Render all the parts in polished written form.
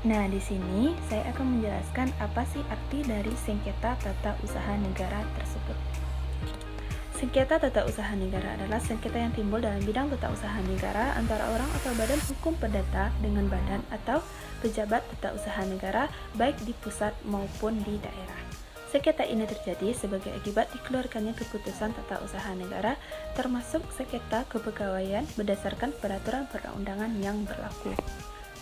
Nah, di sini saya akan menjelaskan apa sih arti dari sengketa tata usaha negara tersebut. Sengketa tata usaha negara adalah sengketa yang timbul dalam bidang tata usaha negara antara orang atau badan hukum perdata dengan badan atau pejabat tata usaha negara baik di pusat maupun di daerah. Sengketa ini terjadi sebagai akibat dikeluarkannya keputusan tata usaha negara, termasuk sengketa kepegawaian berdasarkan peraturan perundang-undangan yang berlaku.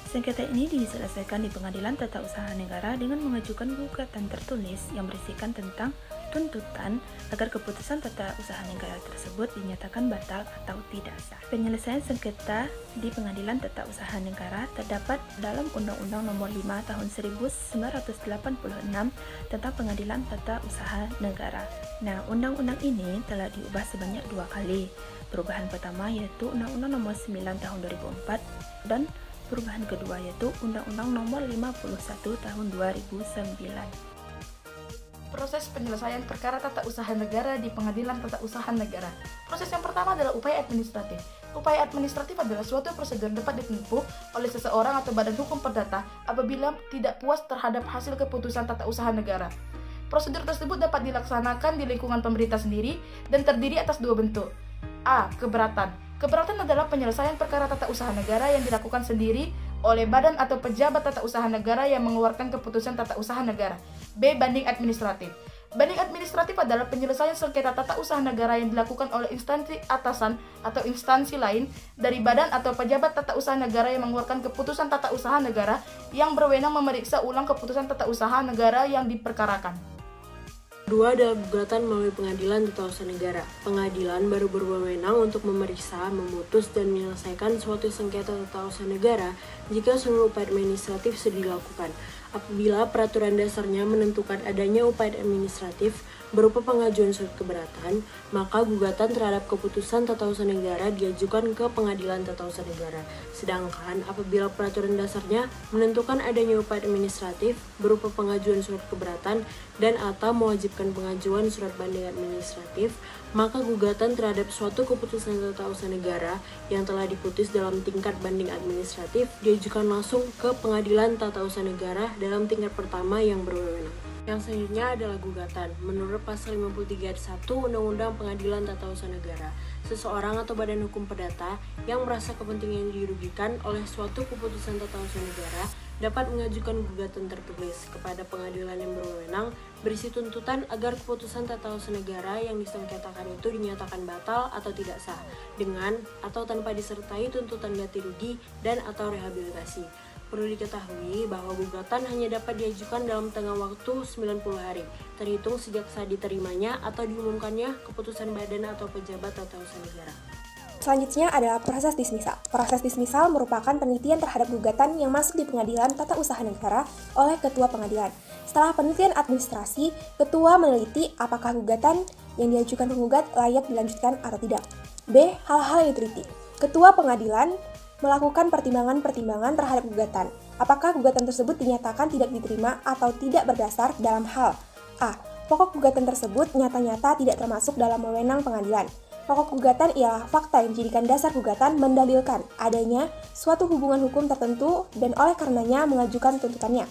Sengketa ini diselesaikan di Pengadilan Tata Usaha Negara dengan mengajukan gugatan tertulis yang berisikan tentang tuntutan agar keputusan tata usaha negara tersebut dinyatakan batal atau tidak sah. Penyelesaian sengketa di Pengadilan Tata Usaha Negara terdapat dalam Undang-Undang Nomor 5 Tahun 1986 tentang Pengadilan Tata Usaha Negara. Nah, undang-undang ini telah diubah sebanyak 2 kali. Perubahan pertama yaitu Undang-Undang Nomor 9 Tahun 2004 dan perubahan kedua yaitu Undang-Undang Nomor 51 Tahun 2009. Proses penyelesaian perkara tata usaha negara di Pengadilan Tata Usaha Negara. Proses yang pertama adalah upaya administratif. Upaya administratif adalah suatu prosedur yang dapat ditempuh oleh seseorang atau badan hukum perdata apabila tidak puas terhadap hasil keputusan tata usaha negara. Prosedur tersebut dapat dilaksanakan di lingkungan pemerintah sendiri dan terdiri atas 2 bentuk. A. Keberatan. Keberatan adalah penyelesaian perkara tata usaha negara yang dilakukan sendiri oleh badan atau pejabat tata usaha negara yang mengeluarkan keputusan tata usaha negara. B. Banding administratif. Banding administratif adalah penyelesaian sengketa tata usaha negara yang dilakukan oleh instansi atasan atau instansi lain dari badan atau pejabat tata usaha negara yang mengeluarkan keputusan tata usaha negara yang berwenang memeriksa ulang keputusan tata usaha negara yang diperkarakan. Kedua adalah gugatan melalui Pengadilan Tata Usaha Negara. Pengadilan baru berwenang untuk memeriksa, memutus, dan menyelesaikan suatu sengketa tata usaha negara jika seluruh upaya administratif sudah dilakukan. Apabila peraturan dasarnya menentukan adanya upaya administratif berupa pengajuan surat keberatan, maka gugatan terhadap keputusan tata usaha negara diajukan ke Pengadilan Tata Usaha Negara. Sedangkan apabila peraturan dasarnya menentukan adanya upaya administratif berupa pengajuan surat keberatan dan atau mewajibkan pengajuan surat banding administratif, maka gugatan terhadap suatu keputusan tata usaha negara yang telah diputus dalam tingkat banding administratif diajukan langsung ke Pengadilan Tata Usaha Negara dalam tingkat pertama yang berwenang. Yang selanjutnya adalah gugatan. Menurut pasal 53 ayat 1 Undang-Undang Pengadilan Tata Usaha Negara, seseorang atau badan hukum perdata yang merasa kepentingan dirugikan oleh suatu keputusan tata usaha negara dapat mengajukan gugatan tertulis kepada pengadilan yang berwenang berisi tuntutan agar keputusan tata usaha negara yang disengketakan itu dinyatakan batal atau tidak sah dengan atau tanpa disertai tuntutan ganti rugi dan atau rehabilitasi. Perlu diketahui bahwa gugatan hanya dapat diajukan dalam tengah waktu 90 hari, terhitung sejak saat diterimanya atau diumumkannya keputusan badan atau pejabat tata usaha negara. Selanjutnya adalah proses dismisal. Proses dismisal merupakan penelitian terhadap gugatan yang masuk di Pengadilan Tata Usaha Negara oleh Ketua Pengadilan. Setelah penelitian administrasi, Ketua meneliti apakah gugatan yang diajukan penggugat layak dilanjutkan atau tidak. B. Hal-hal yang diteliti. Ketua Pengadilan melakukan pertimbangan-pertimbangan terhadap gugatan. Apakah gugatan tersebut dinyatakan tidak diterima atau tidak berdasar dalam hal A. Pokok gugatan tersebut nyata-nyata tidak termasuk dalam wewenang pengadilan. Pokok gugatan ialah fakta yang dijadikan dasar gugatan mendalilkan adanya suatu hubungan hukum tertentu dan oleh karenanya mengajukan tuntutannya.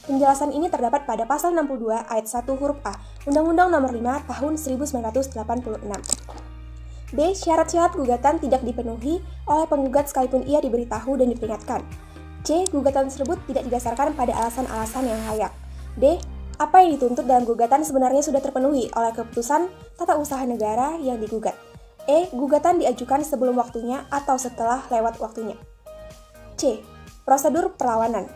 Penjelasan ini terdapat pada pasal 62 ayat 1 huruf A Undang-Undang Nomor 5 Tahun 1986. B. Syarat-syarat gugatan tidak dipenuhi oleh penggugat sekalipun ia diberitahu dan diperingatkan. C. Gugatan tersebut tidak didasarkan pada alasan-alasan yang layak. D. Apa yang dituntut dalam gugatan sebenarnya sudah terpenuhi oleh keputusan tata usaha negara yang digugat. E. Gugatan diajukan sebelum waktunya atau setelah lewat waktunya. C. Prosedur perlawanan.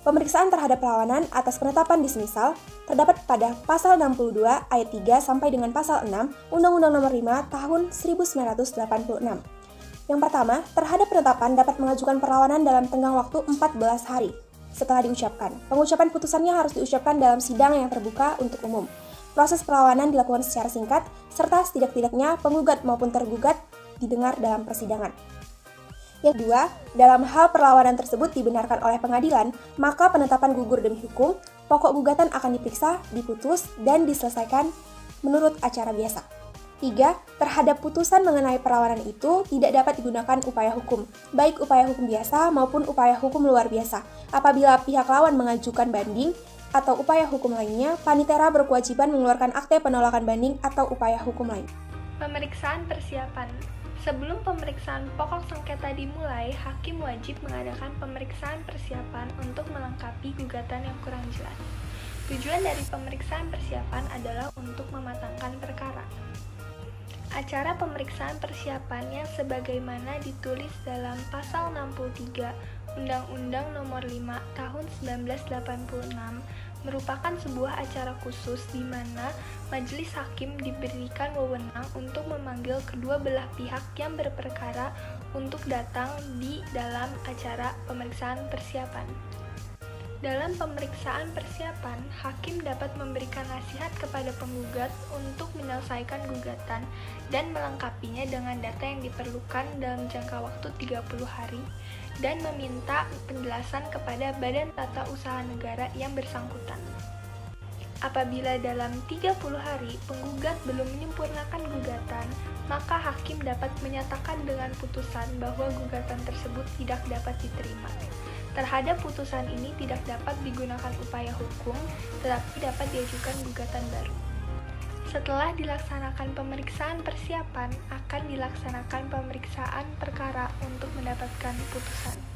Pemeriksaan terhadap perlawanan atas penetapan dismisal terdapat pada pasal 62 ayat 3 sampai dengan pasal 6 Undang-Undang Nomor 5 Tahun 1986. Yang pertama, terhadap penetapan dapat mengajukan perlawanan dalam tenggang waktu 14 hari setelah diucapkan. Pengucapan putusannya harus diucapkan dalam sidang yang terbuka untuk umum. Proses perlawanan dilakukan secara singkat serta setidak-tidaknya penggugat maupun tergugat didengar dalam persidangan. Yang kedua, dalam hal perlawanan tersebut dibenarkan oleh pengadilan, maka penetapan gugur demi hukum, pokok gugatan akan diperiksa, diputus, dan diselesaikan menurut acara biasa. 3. Terhadap putusan mengenai perlawanan itu tidak dapat digunakan upaya hukum, baik upaya hukum biasa maupun upaya hukum luar biasa. Apabila pihak lawan mengajukan banding atau upaya hukum lainnya, panitera berkewajiban mengeluarkan akte penolakan banding atau upaya hukum lain. Pemeriksaan persiapan. Sebelum pemeriksaan pokok sengketa dimulai, hakim wajib mengadakan pemeriksaan persiapan untuk melengkapi gugatan yang kurang jelas. Tujuan dari pemeriksaan persiapan adalah untuk mematangkan perkara. Acara pemeriksaan persiapan yang sebagaimana ditulis dalam Pasal 63 Undang-Undang Nomor 5 Tahun 1986 merupakan sebuah acara khusus di mana majelis hakim diberikan wewenang untuk memanggil kedua belah pihak yang berperkara untuk datang di dalam acara pemeriksaan persiapan. Dalam pemeriksaan persiapan, hakim dapat memberikan nasihat kepada penggugat untuk menyelesaikan gugatan dan melengkapinya dengan data yang diperlukan dalam jangka waktu 30 hari dan meminta penjelasan kepada Badan Tata Usaha Negara yang bersangkutan. Apabila dalam 30 hari penggugat belum menyempurnakan gugatan, maka hakim dapat menyatakan dengan putusan bahwa gugatan tersebut tidak dapat diterima. Terhadap putusan ini tidak dapat digunakan upaya hukum, tetapi dapat diajukan gugatan baru. Setelah dilaksanakan pemeriksaan persiapan, akan dilaksanakan pemeriksaan perkara untuk mendapatkan putusan.